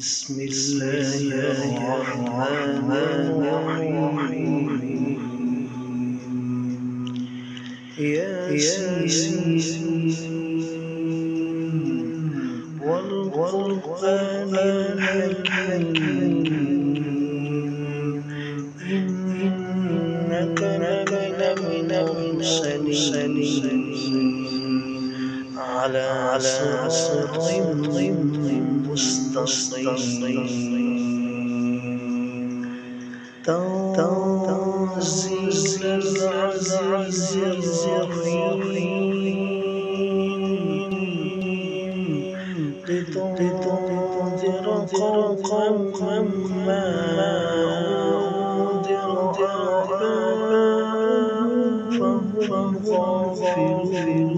بسم الله الرحمن الرحيم ياسين والقرآن الحكيم إنك لمن المرسلين على صراط مستقيم تنزيل العزيز الرحيم لتنذر قوما ما أنذر آباؤهم فهم غافلون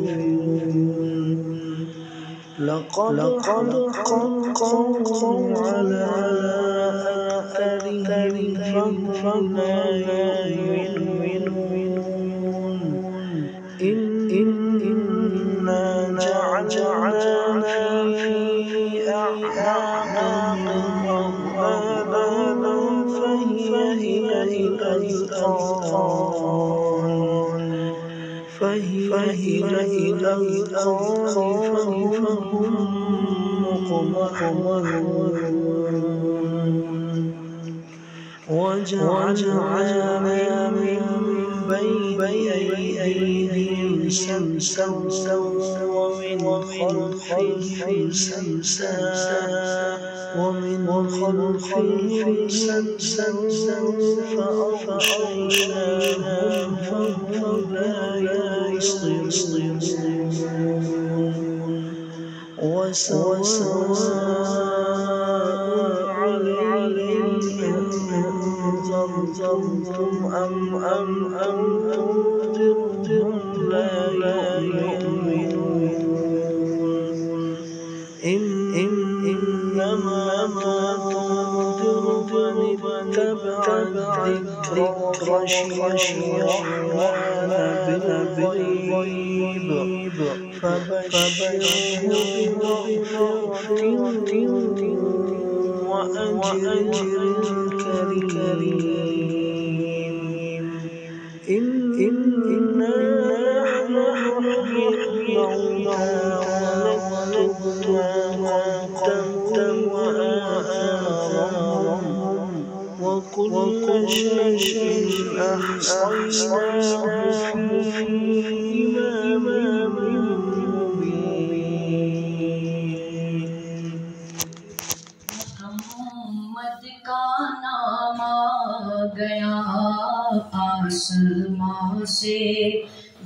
لقد حقا على أكثرهم فهم لا يؤمنون إنا جعلنا في أعناقهم أغلالا فهي إلى الأذقان فهم مقمحون وجعلنا من بين أيديهم سدا ومن خلفهم سدا فأغشيناهم فهم لا يبصرون وسواء عليهم أنذرتم أم تنذرهم لا يؤمنون إنما تنذر من اتبع الذكر وخشي الرحمن بالغيب فبشره بمغفرة وأجر كريم إنا نحن نحيي الموتى ونكتب ما قدموا وآثارهم وكل شيء أحصيناه في إمام محمد کا نام آ گیا آسمان سے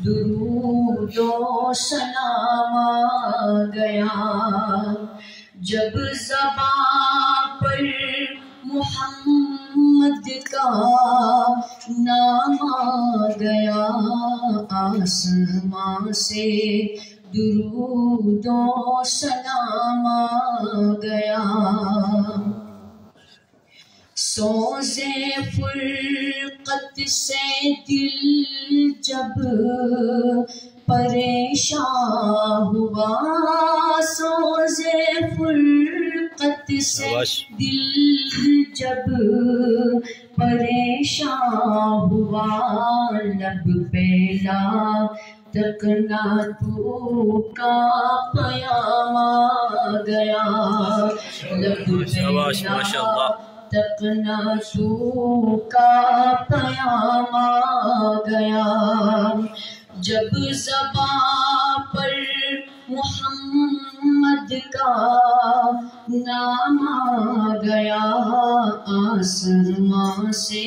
درود و سلام آ گیا جب زبان پر محمد کا نام آ گیا آسمان سے درود و سلام آ گیا سوز فرقت سے دل جب پریشان ہوا سوز فرقت سے دل جب پریشان ہوا لب پہ لا تکنا تو کا پیام آ گیا لب پہ لا تکنا تو کا پیام آ گیا جب زبان پر محمد کا نام آ گیا آسمان سے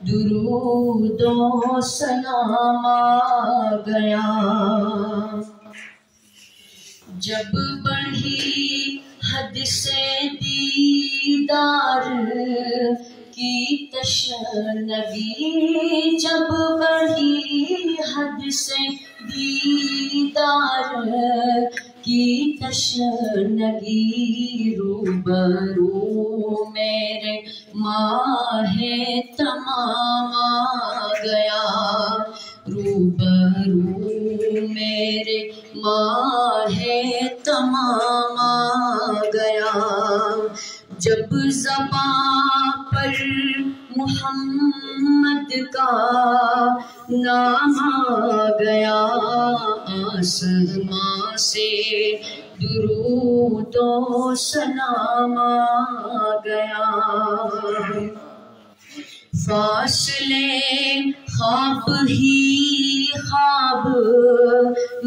درود و سلام آ گیا جب بڑھی حد سے دیدار کی تشنگی جب بڑھی حد سے دیدار کی تشنگی روبرو میرے ماہ تمام آ گیا روبرو میرے ماہ تمام آ گیا زباں پر محمد کا نام آ گیا، آسماں سے درود و سلام آ گیا۔ فاصلے خواب ہی خواب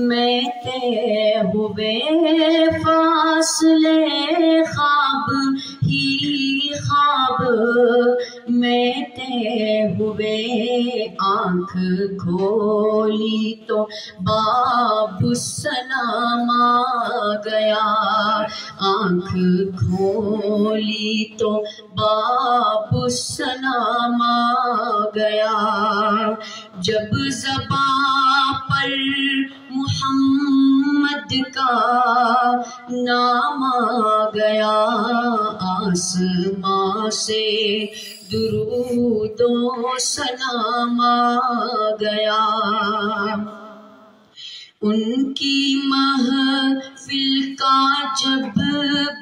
میں طے ہوئے، فاصلے خواب ہی خواب میں طے ہوئے، آنکھ کھولی تو باب السلام آ گیا، آنکھ کھولی تو باب السلام آ گیا۔ جب زباں پر محمد کا نام آ گیا، آسماں سے درود و سلام آ گیا۔ ان کی محفل کا جب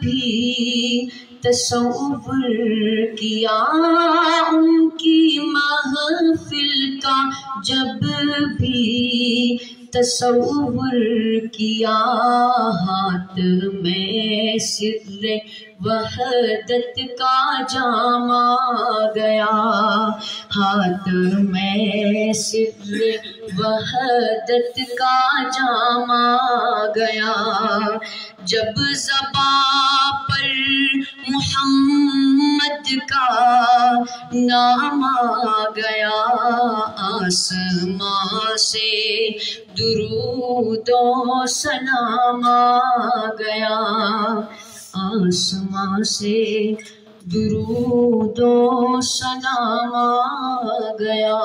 بھی تصور کیا، ان کی محفل کا جب بھی تصور کیا، ہاتھ میں سر وحدت کا جام آ گیا، ہاتھ میں سر وحدت کا جام آ گیا۔ جب زباں پر محمد کا نام آ گیا، آسماں سے درود و سلام آ گیا، آسماں سے درود و سلام آ گیا۔